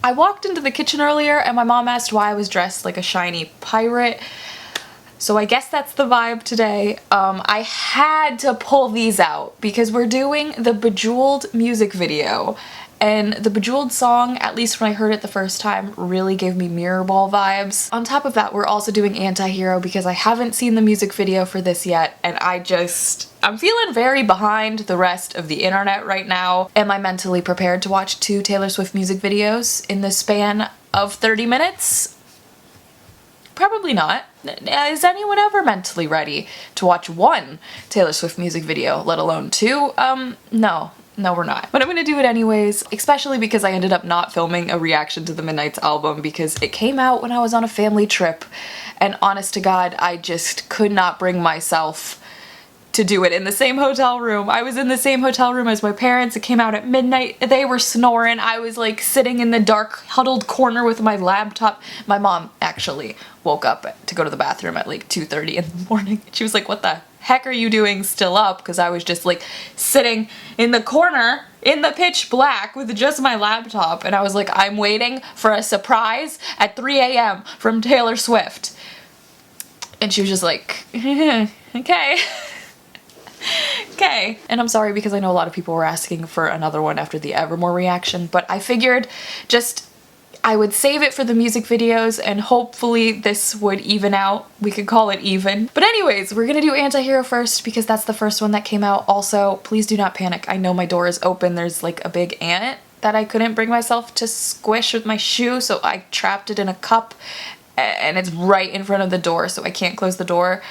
I walked into the kitchen earlier and my mom asked why I was dressed like a shiny pirate. So I guess that's the vibe today. I had to pull these out because we're doing the Bejeweled music video. And the Bejeweled song, at least when I heard it the first time, really gave me Mirror Ball vibes. On top of that, we're also doing Anti-Hero because I haven't seen the music video for this yet, and I'm feeling very behind the rest of the internet right now. Am I mentally prepared to watch 2 Taylor Swift music videos in the span of 30 minutes? Probably not. Is anyone ever mentally ready to watch 1 Taylor Swift music video, let alone 2? No, we're not. But I'm gonna do it anyways, especially because I ended up not filming a reaction to the Midnight's album because it came out when I was on a family trip, and honest to God, I just could not bring myself to do it in the same hotel room. I was in the same hotel room as my parents. It came out at midnight. They were snoring. I was like sitting in the dark, huddled corner with my laptop. My mom actually woke up to go to the bathroom at like 2:30 in the morning. She was like, "What the heck are you doing still up?" Because I was just like sitting in the corner in the pitch black with just my laptop, and I was like, I'm waiting for a surprise at 3 a.m. from Taylor Swift. And she was just like, okay. Okay. And I'm sorry because I know a lot of people were asking for another one after the Evermore reaction, but I figured I would save it for the music videos and hopefully this would even out. We could call it even. But anyways, we're gonna do Anti-Hero first because that's the first one that came out. Also, please do not panic. I know my door is open. There's like a big ant that I couldn't bring myself to squish with my shoe, so I trapped it in a cup and it's right in front of the door, so I can't close the door.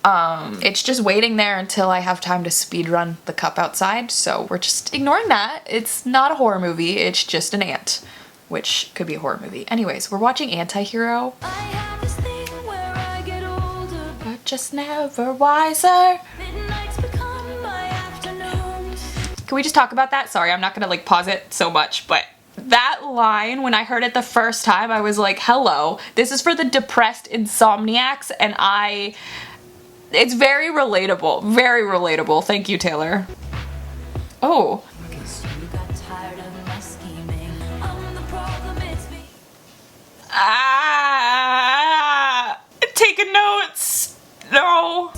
It's just waiting there until I have time to speedrun the cup outside, so we're just ignoring that. It's not a horror movie, it's just an ant, which could be a horror movie. Anyways, we're watching Anti-Hero. But just never wiser. Can we just talk about that? Sorry, I'm not gonna like pause it so much, but that line, when I heard it the first time, I was like, hello, this is for the depressed insomniacs, and it's very relatable. Very relatable. Thank you, Taylor. Oh. Taking notes. No.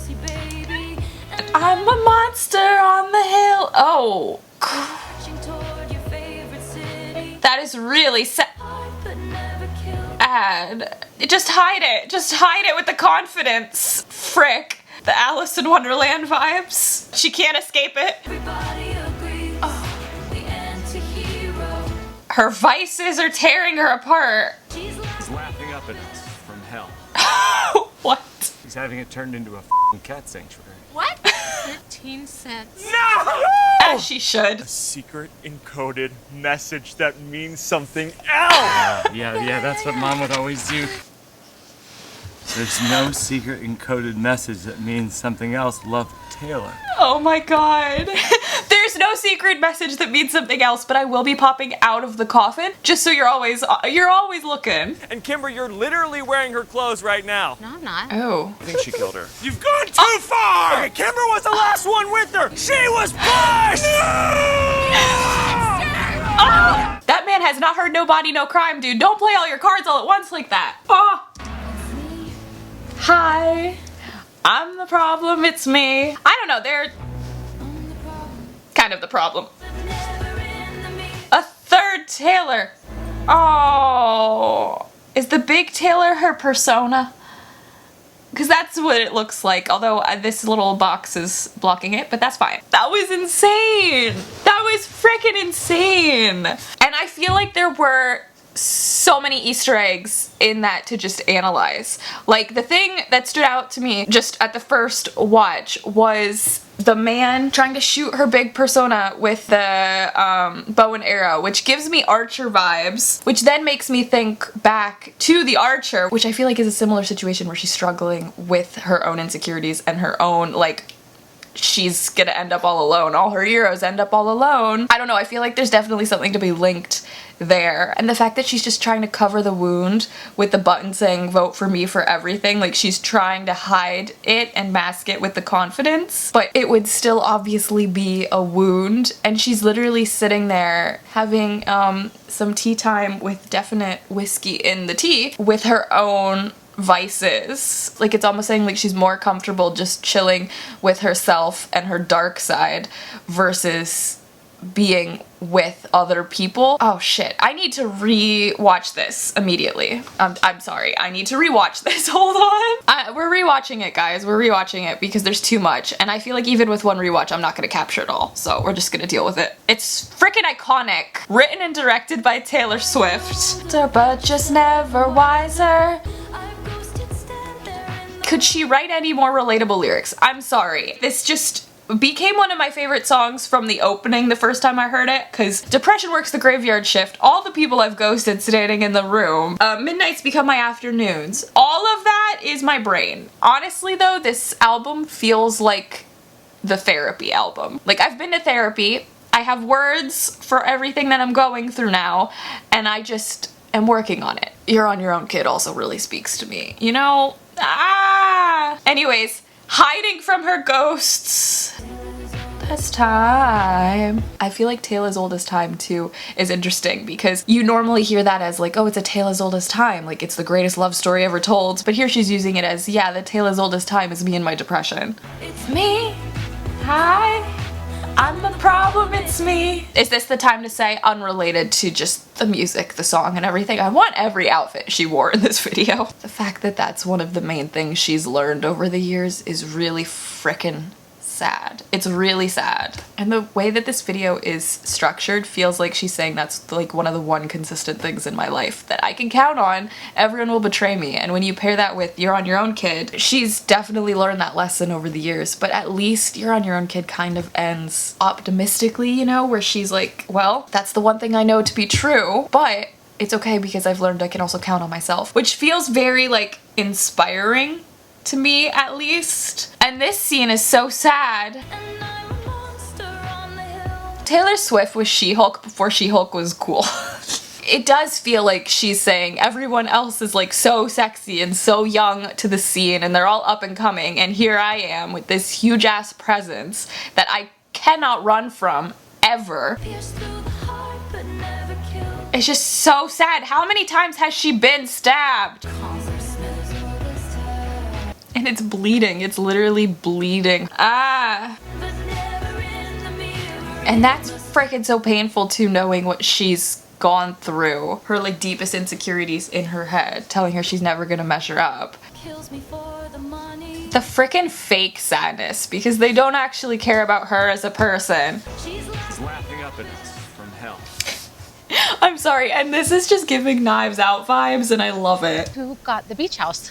I'm a monster on the hill. Oh. That is really sad. Just hide it. Just hide it with the confidence. Frick. The Alice in Wonderland vibes. She can't escape it. Oh. Her vices are tearing her apart. He's laughing up at us from hell. What? He's having it turned into a f***ing cat sanctuary. What? 13 cents. No! As she should. A secret encoded message that means something else! Yeah, that's what Mom would always do. There's no secret encoded message that means something else. Love, Taylor. Oh my god. There's no secret message that means something else, but I will be popping out of the coffin, just so you're always looking. And Kimber, you're literally wearing her clothes right now. No, I'm not. Oh. I think she killed her. You've gone too far! Okay, Kimber was the last one with her! She was pushed! Oh! That man has not heard No Body, No Crime, dude. Don't play all your cards all at once like that. Oh. Hi. I'm the problem, it's me. I don't know, they're kind of the problem. A third Taylor. Oh. Is the big Taylor her persona? Because that's what it looks like, although this little box is blocking it, but that's fine. That was insane. That was freaking insane. And I feel like there were so many Easter eggs in that to just analyze. Like, the thing that stood out to me just at the first watch was the man trying to shoot her big persona with the bow and arrow, which gives me Archer vibes, which then makes me think back to the Archer, which I feel like is a similar situation where she's struggling with her own insecurities and her own, like, she's gonna end up all alone. All her heroes end up all alone. I don't know, I feel like there's definitely something to be linked there. And the fact that she's just trying to cover the wound with the button saying vote for me for everything, like she's trying to hide it and mask it with the confidence, but it would still obviously be a wound. And she's literally sitting there having some tea time with definite whiskey in the tea with her own vices. Like it's almost saying like she's more comfortable just chilling with herself and her dark side versus being with other people. Oh shit, I need to re-watch this immediately. I'm sorry, I need to re-watch this. Hold on. We're re-watching it, guys. We're re-watching it because there's too much, and I feel like even with one re-watch I'm not gonna capture it all, so we're just gonna deal with it. It's freaking iconic. Written and directed by Taylor Swift. But just never wiser. Could she write any more relatable lyrics? I'm sorry. This just became one of my favorite songs from the opening the first time I heard it, because depression works the graveyard shift, all the people I've ghosted standing in the room, midnights become my afternoons. All of that is my brain. Honestly though, this album feels like the therapy album. Like I've been to therapy, I have words for everything that I'm going through now, and I just am working on it. You're on Your Own Kid also really speaks to me, you know? Anyways, hiding from her ghosts. This time. I feel like Tale as Old as Time too is interesting because you normally hear that as like, oh, it's a tale as old as time, like it's the greatest love story ever told, but here she's using it as, yeah, the tale as old as time is me and my depression. It's me. Hi. I'm the problem, it's me. Is this the time to say, unrelated to just the music, the song, and everything, I want every outfit she wore in this video. The fact that that's one of the main things she's learned over the years is really frickin' sad. It's really sad. And the way that this video is structured feels like she's saying that's like one of the one consistent things in my life that I can count on. Everyone will betray me. And when you pair that with You're on Your Own Kid, she's definitely learned that lesson over the years, but at least You're on Your Own Kid kind of ends optimistically, you know, where she's like, well, that's the one thing I know to be true, but it's okay because I've learned I can also count on myself, which feels very like inspiring to me at least. And this scene is so sad. Taylor Swift was She-Hulk before She-Hulk was cool. It does feel like she's saying everyone else is like so sexy and so young to the scene and they're all up and coming, and here I am with this huge ass presence that I cannot run from ever. It's just so sad. How many times has she been stabbed? And it's bleeding. It's literally bleeding. And that's freaking so painful too, knowing what she's gone through. Her like deepest insecurities in her head, telling her she's never gonna measure up. The freaking fake sadness, because they don't actually care about her as a person. She's laughing up at us from hell. I'm sorry, and this is just giving Knives Out vibes, and I love it. Who got the beach house?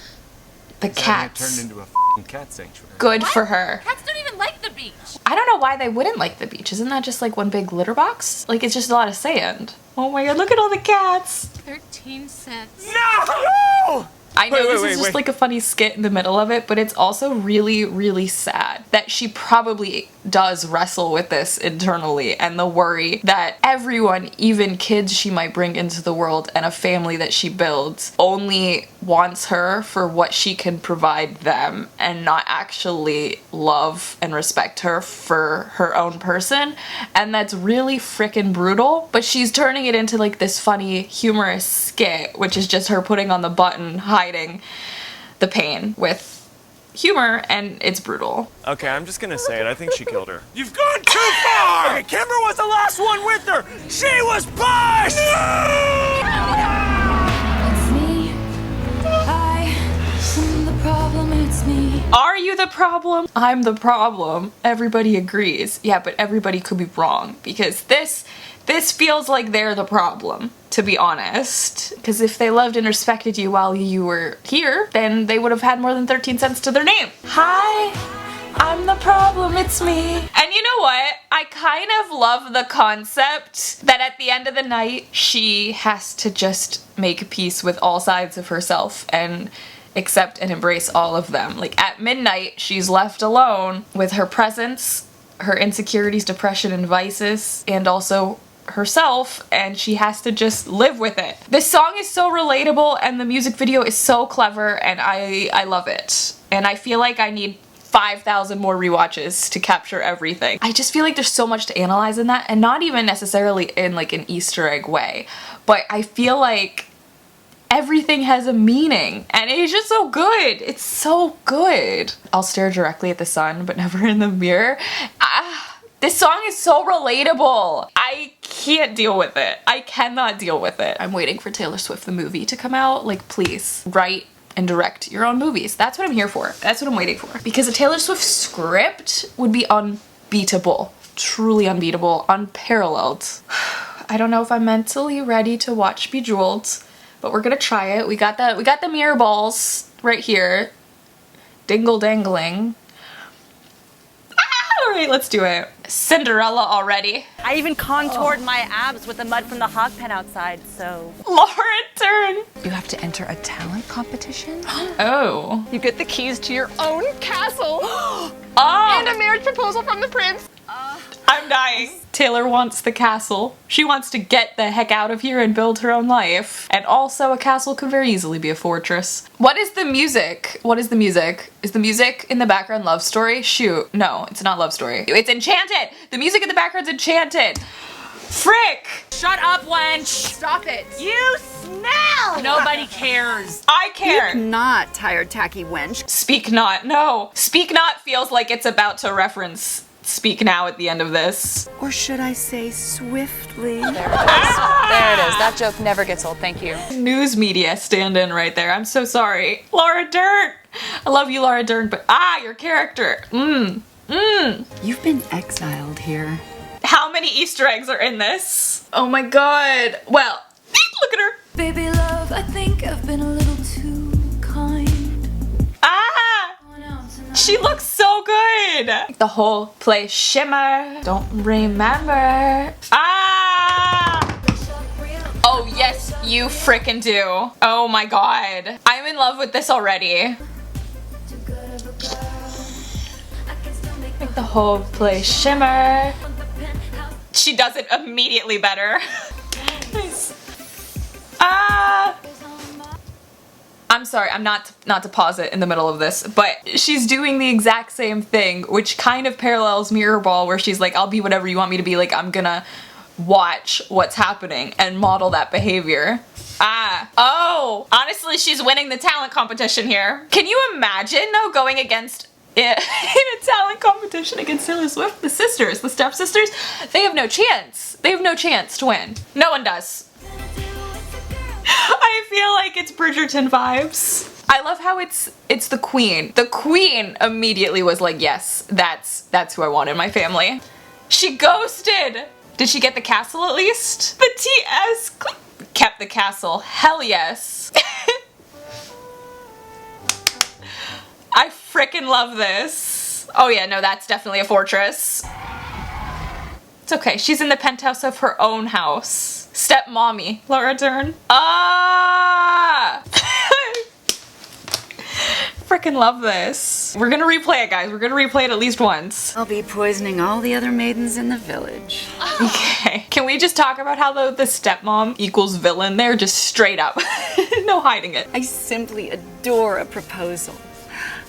The cats. It turned into a f***ing cat sanctuary. Good for her. Cats don't even like the beach. I don't know why they wouldn't like the beach. Isn't that just like one big litter box? Like it's just a lot of sand. Oh my god, look at all the cats. 13 cents. No! I know this is just like a funny skit in the middle of it, but it's also really, really sad that she probably does wrestle with this internally, and the worry that everyone, even kids she might bring into the world and a family that she builds, only wants her for what she can provide them and not actually love and respect her for her own person. And that's really freaking brutal, but she's turning it into like this funny, humorous skit, which is just her putting on the button, hiding the pain with humor, and it's brutal. Okay, I'm just gonna say it. I think she killed her. You've gone too far! Okay, Kimber was the last one with her! She was pushed! It's me. I'm the problem, it's me. Are you the problem? I'm the problem. Everybody agrees. Yeah, but everybody could be wrong, because this feels like they're the problem, to be honest. Because if they loved and respected you while you were here, then they would have had more than 13 cents to their name. Hi, I'm the problem, it's me. And you know what? I kind of love the concept that at the end of the night, she has to just make peace with all sides of herself and accept and embrace all of them. Like at midnight, she's left alone with her presence, her insecurities, depression, and vices, and also herself, and she has to just live with it. This song is so relatable and the music video is so clever, and I love it. And I feel like I need 5,000 more rewatches to capture everything. I just feel like there's so much to analyze in that, and not even necessarily in like an Easter egg way, but I feel like everything has a meaning, and it's just so good. It's so good. I'll stare directly at the sun, but never in the mirror. This song is so relatable. I can't deal with it. I cannot deal with it. I'm waiting for Taylor Swift the movie to come out. Like, please, write and direct your own movies. That's what I'm here for. That's what I'm waiting for. Because a Taylor Swift script would be unbeatable. Truly unbeatable. Unparalleled. I don't know if I'm mentally ready to watch Bejeweled, but we're gonna try it. We got the mirror balls right here. Dingle dangling. Alright, let's do it. Cinderella already. I even contoured my abs with the mud from the hog pen outside, so... Laura Dern! You have to enter a talent competition? Oh. You get the keys to your own castle! Oh! And a marriage proposal from the prince! I'm dying. Taylor wants the castle. She wants to get the heck out of here and build her own life. And also, a castle could very easily be a fortress. What is the music? What is the music? Is the music in the background Love Story? Shoot. No, it's not Love Story. It's Enchanted! The music in the background's Enchanted! Frick! Shut up, wench! Stop it! You smell! Nobody cares. I care! Not tired, tacky wench. Speak Not. No. Speak Not feels like it's about to reference Speak Now at the end of this. Or should I say swiftly? There it is. There it is. That joke never gets old. Thank you. News media stand-in right there. I'm so sorry. Laura Dern! I love you, Laura Dern, but your character. You've been exiled here. How many Easter eggs are in this? Oh my god. Well, look at her. Baby love, I think I've been a little too kind. She looks so good. The whole place shimmer. Don't remember. Oh yes, you frickin' do. Oh my god. I'm in love with this already. Make the whole place shimmer. She does it immediately better. Nice. I'm sorry, I'm not to pause it in the middle of this, but she's doing the exact same thing, which kind of parallels Mirror Ball, where she's like, I'll be whatever you want me to be, like, I'm gonna watch what's happening and model that behavior. Oh, honestly, she's winning the talent competition here. Can you imagine, though, going against in a talent competition against Taylor Swift? The sisters, the stepsisters, they have no chance. They have no chance to win. No one does. I feel like it's Bridgerton vibes. I love how it's the queen. The queen immediately was like, yes, that's who I want in my family. She ghosted. Did she get the castle at least? The TS kept the castle. Hell yes. I frickin' love this. Oh yeah, no, that's definitely a fortress. It's okay, she's in the penthouse of her own house. Stepmommy, Laura Dern. Frickin' love this. We're gonna replay it, guys. We're gonna replay it at least once. I'll be poisoning all the other maidens in the village. Okay. Can we just talk about how the stepmom equals villain there? Just straight up. No hiding it. I simply adore a proposal.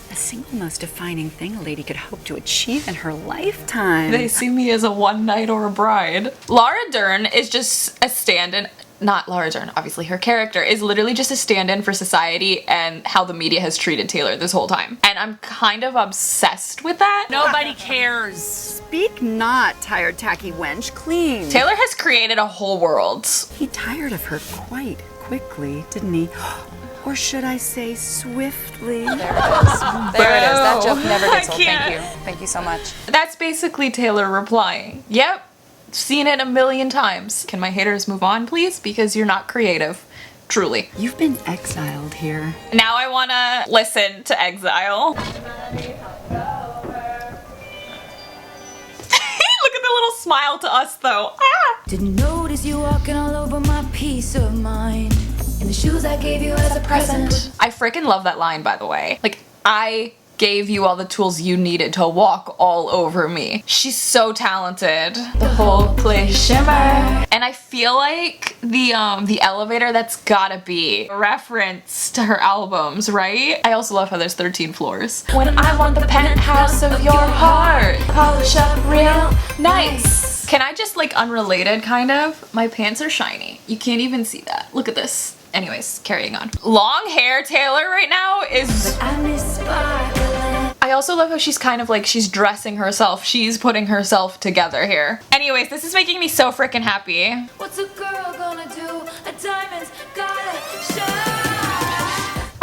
The single most defining thing a lady could hope to achieve in her lifetime. They see me as a one night or a bride. Laura Dern is just a stand-in. Not Laura Dern, obviously her character is literally just a stand-in for society and how the media has treated Taylor this whole time. And I'm kind of obsessed with that. Nobody cares. Speak not, tired, tacky wench, clean. Taylor has created a whole world. He tired of her quite quickly, didn't he? Or should I say swiftly? There it is. There it is. That joke never gets I old. can't. Thank you. Thank you so much. That's basically Taylor replying. Yep, seen it a million times. Can my haters move on, please? Because you're not creative. Truly. You've been exiled here. Now I wanna listen to Exile. Look at the little smile to us though. Didn't notice you walking all over my peace of mind. And the shoes I gave you as a present. I freaking love that line, by the way. Like, I gave you all the tools you needed to walk all over me. She's so talented. The whole place shimmer. And I feel like the elevator, that's gotta be a reference to her albums, right? I also love how there's 13 floors. When I want the penthouse of your heart, polish up real nice. Can I just, like, unrelated kind of? My pants are shiny. You can't even see that. Look at this. Anyways, carrying on. Long hair Taylor right now is... I also love how she's kind of like, she's dressing herself. She's putting herself together here. Anyways, this is making me so freaking happy. What's a girl gonna do? A diamond's gotta shine.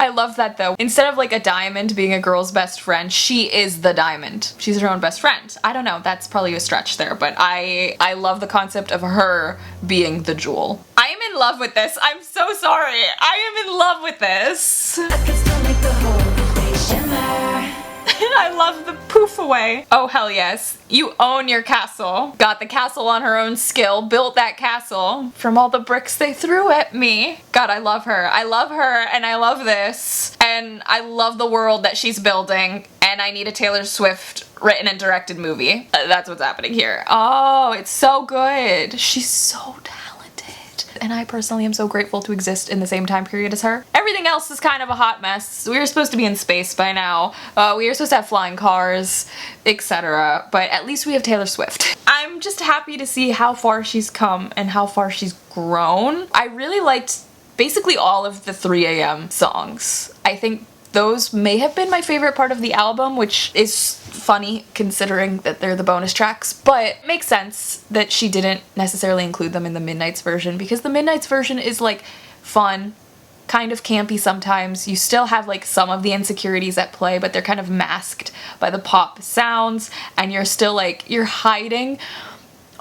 I love that though. Instead of like a diamond being a girl's best friend, she is the diamond. She's her own best friend. I don't know, that's probably a stretch there, but I love the concept of her being the jewel. I am in love with this. I'm so sorry. I am in love with this. I can still make the whole place shimmer. I love the poof away. Oh hell yes. You own your castle. Got the castle on her own skill. Built that castle from all the bricks they threw at me. God, I love her. I love her and I love this. And I love the world that she's building. And I need a Taylor Swift written and directed movie. That's what's happening here. Oh, it's so good. She's so talented. And I personally am so grateful to exist in the same time period as her. Everything else is kind of a hot mess. We were supposed to be in space by now. We were supposed to have flying cars, etc. But at least we have Taylor Swift. I'm just happy to see how far she's come and how far she's grown. I really liked basically all of the 3 a.m. songs. I think those may have been my favorite part of the album, which is funny considering that they're the bonus tracks, but it makes sense that she didn't necessarily include them in the Midnight's version because the Midnight's version is like fun, kind of campy sometimes. You still have like some of the insecurities at play, but they're kind of masked by the pop sounds, and you're still like, you're hiding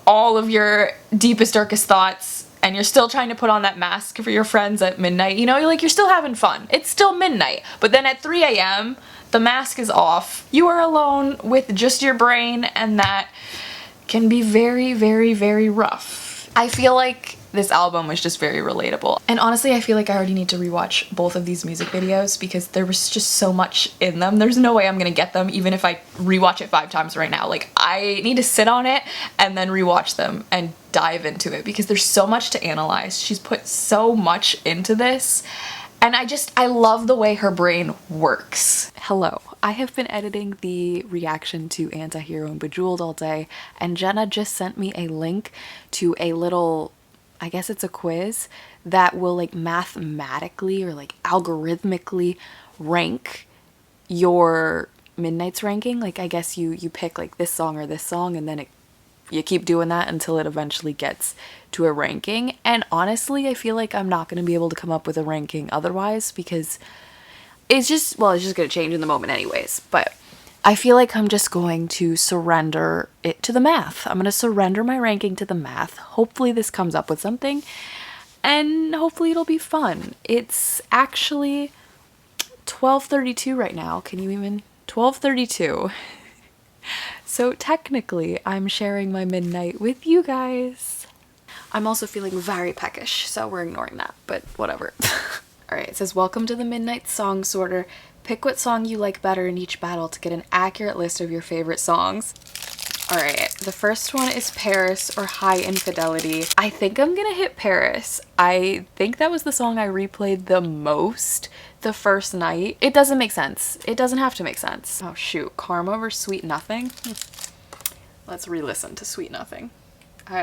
all of your deepest, darkest thoughts, and you're still trying to put on that mask for your friends at midnight. You know, you're still having fun. It's still midnight. But then at 3 a.m., the mask is off. You are alone with just your brain, and that can be very, very, very rough. I feel like this album was just very relatable. And honestly, I feel like I already need to rewatch both of these music videos because there was just so much in them. There's no way I'm gonna get them even if I rewatch it 5 times right now. Like, I need to sit on it and then rewatch them and dive into it because there's so much to analyze. She's put so much into this, and I love the way her brain works. Hello. I have been editing the reaction to Antihero and Bejeweled all day, and Jenna just sent me a link to a little, I guess it's a quiz that will like mathematically or like algorithmically rank your Midnight's ranking. Like, I guess you pick like this song or this song, and then you keep doing that until it eventually gets to a ranking. And honestly, I feel like I'm not going to be able to come up with a ranking otherwise because it's just going to change in the moment anyways. But I feel like I'm just going to surrender it to the math. I'm going to surrender my ranking to the math. Hopefully this comes up with something, and hopefully it'll be fun. It's actually 12:32 right now. Can you even? 12:32. So technically, I'm sharing my midnight with you guys. I'm also feeling very peckish, so we're ignoring that, but whatever. Alright, it says, welcome to the Midnight Song Sorter. Pick what song you like better in each battle to get an accurate list of your favorite songs. Alright, the first one is Paris or High Infidelity. I think I'm gonna hit Paris. I think that was the song I replayed the most the first night. It doesn't make sense. It doesn't have to make sense. Oh shoot, Karma over Sweet Nothing? Let's re-listen to Sweet Nothing.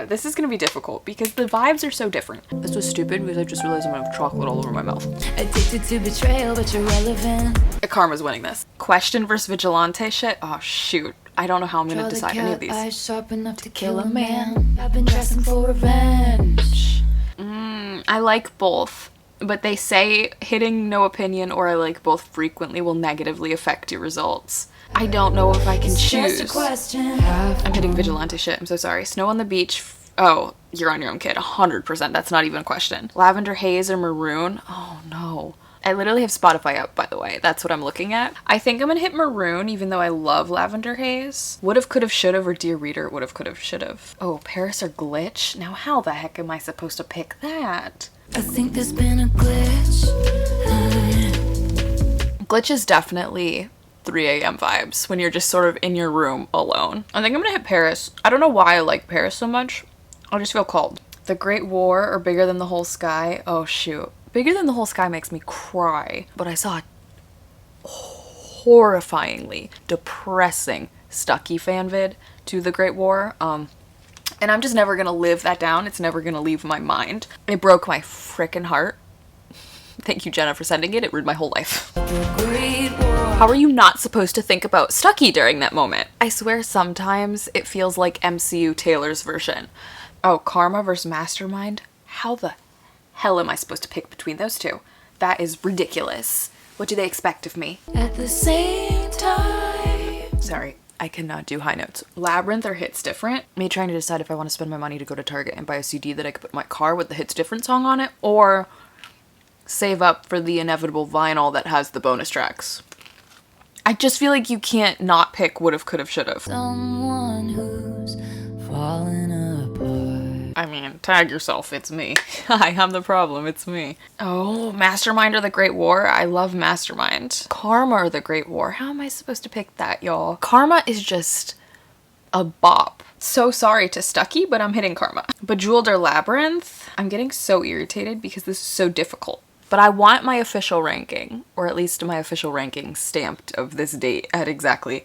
This is gonna be difficult because the vibes are so different. This was stupid because I just realized I'm gonna have chocolate all over my mouth. Addicted to betrayal, but you're relevant. Karma's winning this. Question versus Vigilante shit? Oh shoot. I don't know how I'm gonna decide any of these. Eyes sharp enough to kill a man. I've been dressing for revenge. I like both, but they say hitting no opinion or I like both frequently will negatively affect your results. I don't know if I can choose. Just a question. I'm hitting Vigilante shit. I'm so sorry. Snow on the Beach. Oh, you're on your own, kid. 100%. That's not even a question. Lavender Haze or Maroon? Oh no. I literally have Spotify up, by the way. That's what I'm looking at. I think I'm gonna hit Maroon, even though I love Lavender Haze. Would've, could've, should've, or Dear Reader, would've, could've, should've. Oh, Paris or Glitch? Now how the heck am I supposed to pick that? I think there's been a glitch. Glitch is definitely 3 a.m. vibes when you're just sort of in your room alone. I think I'm gonna hit Paris. I don't know why I like Paris so much. I just feel called. The Great War or Bigger Than the Whole Sky. Oh shoot. Bigger Than the Whole Sky makes me cry. But I saw a horrifyingly depressing Stucky fan vid to The Great War. And I'm just never gonna live that down. It's never gonna leave my mind. It broke my frickin' heart. Thank you, Jenna, for sending it. It ruined my whole life. How are you not supposed to think about Stucky during that moment? I swear sometimes it feels like MCU Taylor's version. Oh, Karma versus Mastermind? How the hell am I supposed to pick between those two? That is ridiculous. What do they expect of me? At the same time. Sorry, I cannot do high notes. Labyrinth or Hits Different? Me trying to decide if I want to spend my money to go to Target and buy a CD that I could put in my car with the Hits Different song on it, or save up for the inevitable vinyl that has the bonus tracks. I just feel like you can't not pick would've, could've, should've. Someone who's falling apart. I mean, tag yourself, it's me. Hi, I'm the problem, it's me. Oh, Mastermind or The Great War? I love Mastermind. Karma or The Great War? How am I supposed to pick that, y'all? Karma is just a bop. So sorry to Stucky, but I'm hitting Karma. Bejeweled or Labyrinth? I'm getting so irritated because this is so difficult. But I want my official ranking, or at least my official ranking stamped of this date at exactly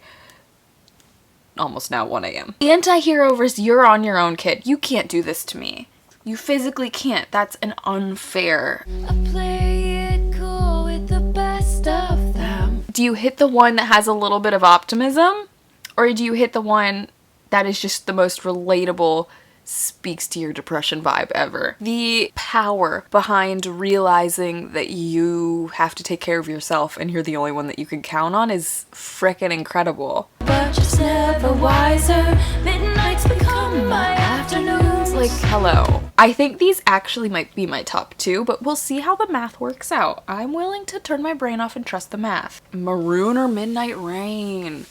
almost now 1 a.m. Anti-hero versus You're on Your Own Kid. You can't do this to me. You physically can't. That's an unfair. I play it cool with the best of them. Do you hit the one that has a little bit of optimism? Or do you hit the one that is just the most relatable, speaks to your depression vibe ever? The power behind realizing that you have to take care of yourself and you're the only one that you can count on is frickin' incredible. But just never wiser. Midnights become my afternoons. Like, hello. I think these actually might be my top 2, but we'll see how the math works out. I'm willing to turn my brain off and trust the math. Maroon or Midnight Rain?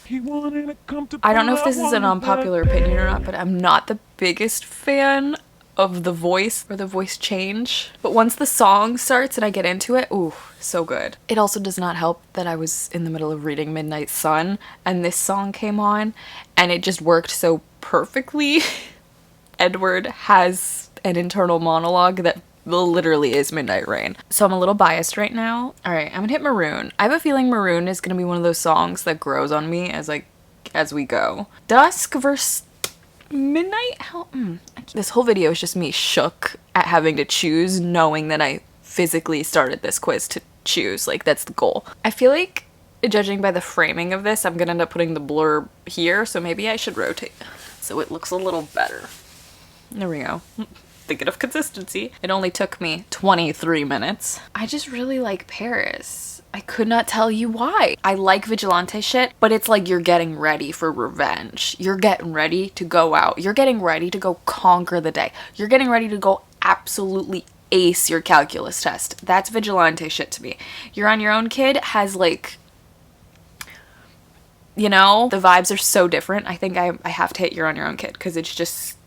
I don't know if this is an unpopular opinion or not, but I'm not the biggest fan of the voice or the voice change. But once the song starts and I get into it, ooh, so good. It also does not help that I was in the middle of reading Midnight Sun and this song came on and it just worked so perfectly. Edward has an internal monologue that literally is Midnight Rain. So I'm a little biased right now. All right, I'm gonna hit Maroon. I have a feeling Maroon is gonna be one of those songs that grows on me as we go. Dusk versus Midnight? This whole video is just me shook at having to choose, knowing that I physically started this quiz to choose. Like, that's the goal. I feel like, judging by the framing of this, I'm gonna end up putting the blurb here, so maybe I should rotate so it looks a little better. There we go. Thinking of consistency. It only took me 23 minutes. I just really like Paris. I could not tell you why. I like vigilante shit, but it's like you're getting ready for revenge. You're getting ready to go out. You're getting ready to go conquer the day. You're getting ready to go absolutely ace your calculus test. That's vigilante shit to me. You're on Your Own Kid has like, you know, the vibes are so different. I think I have to hit You're on Your Own Kid because it's just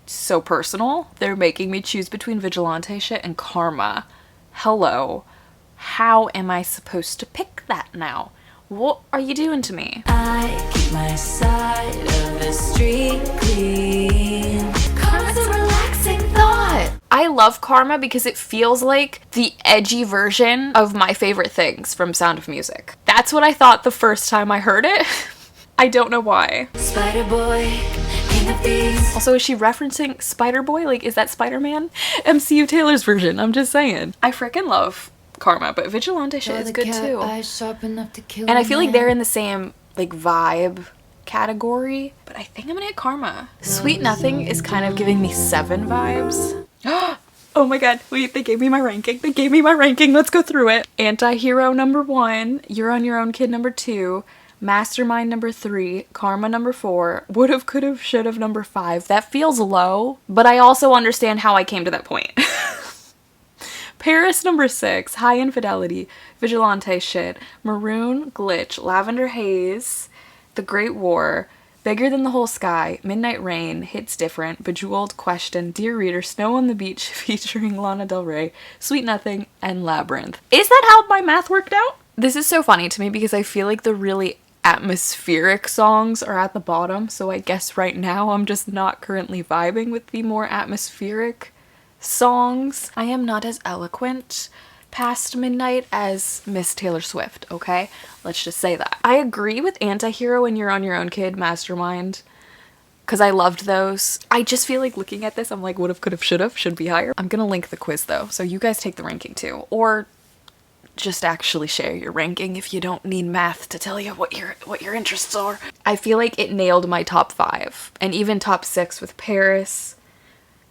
so personal. They're making me choose between vigilante shit and Karma. Hello. How am I supposed to pick that now? What are you doing to me? I keep my side of the street clean. Karma's a relaxing thought. I love Karma because it feels like the edgy version of My Favorite Things from Sound of Music. That's what I thought the first time I heard it. I don't know why. Spider Boy, King of Thieves. Also, is she referencing Spider-Boy? Like, is that Spider-Man? MCU Taylor's version, I'm just saying. I freaking love Karma, but vigilante shit is good too. And I feel like they're in the same, like, vibe category, but I think I'm gonna hit Karma. Sweet Nothing is kind of giving me 7 vibes. Oh my god, wait, they gave me my ranking. They gave me my ranking, let's go through it. Anti-hero number 1, You're on Your Own Kid number 2, Mastermind number 3, Karma number 4, Would've, Could've, Should've number 5. That feels low, but I also understand how I came to that point. Paris number 6, High Infidelity, Vigilante Shit, Maroon, Glitch, Lavender Haze, The Great War, Bigger Than the Whole Sky, Midnight Rain, Hits Different, Bejeweled, Question, Dear Reader, Snow on the Beach featuring Lana Del Rey, Sweet Nothing, and Labyrinth. Is that how my math worked out? This is so funny to me because I feel like the really atmospheric songs are at the bottom, so I guess right now I'm just not currently vibing with the more atmospheric songs. I am not as eloquent past midnight as Miss Taylor Swift, okay? Let's just say that. I agree with Antihero and You're on Your Own Kid, Mastermind, because I loved those. I just feel like looking at this, I'm like, would've, could've, should've, should be higher. I'm gonna link the quiz though, so you guys take the ranking too, or just actually share your ranking if you don't need math to tell you what your interests are. I feel like it nailed my top 5 and even top 6 with Paris.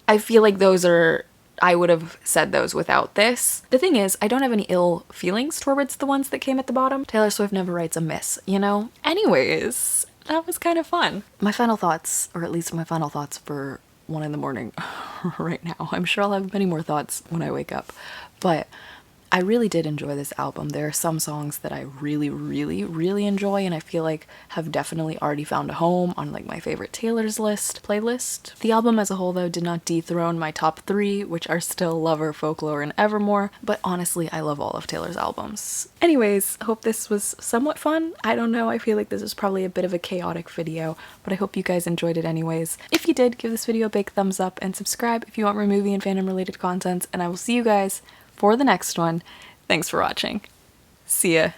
I feel like those are, I would have said those without this. The thing is, I don't have any ill feelings towards the ones that came at the bottom. Taylor Swift never writes a miss, you know? Anyways, that was kind of fun. My final thoughts, or at least my final thoughts for 1 in the morning right now. I'm sure I'll have many more thoughts when I wake up, but I really did enjoy this album. There are some songs that I really, really, really enjoy and I feel like have definitely already found a home on like my favorite Taylor's list playlist. The album as a whole though did not dethrone my top 3, which are still Lover, Folklore, and Evermore, but honestly I love all of Taylor's albums. Anyways, I hope this was somewhat fun. I don't know, I feel like this is probably a bit of a chaotic video, but I hope you guys enjoyed it anyways. If you did, give this video a big thumbs up and subscribe if you want more movie and fandom related content, and I will see you guys for the next one. Thanks for watching. See ya.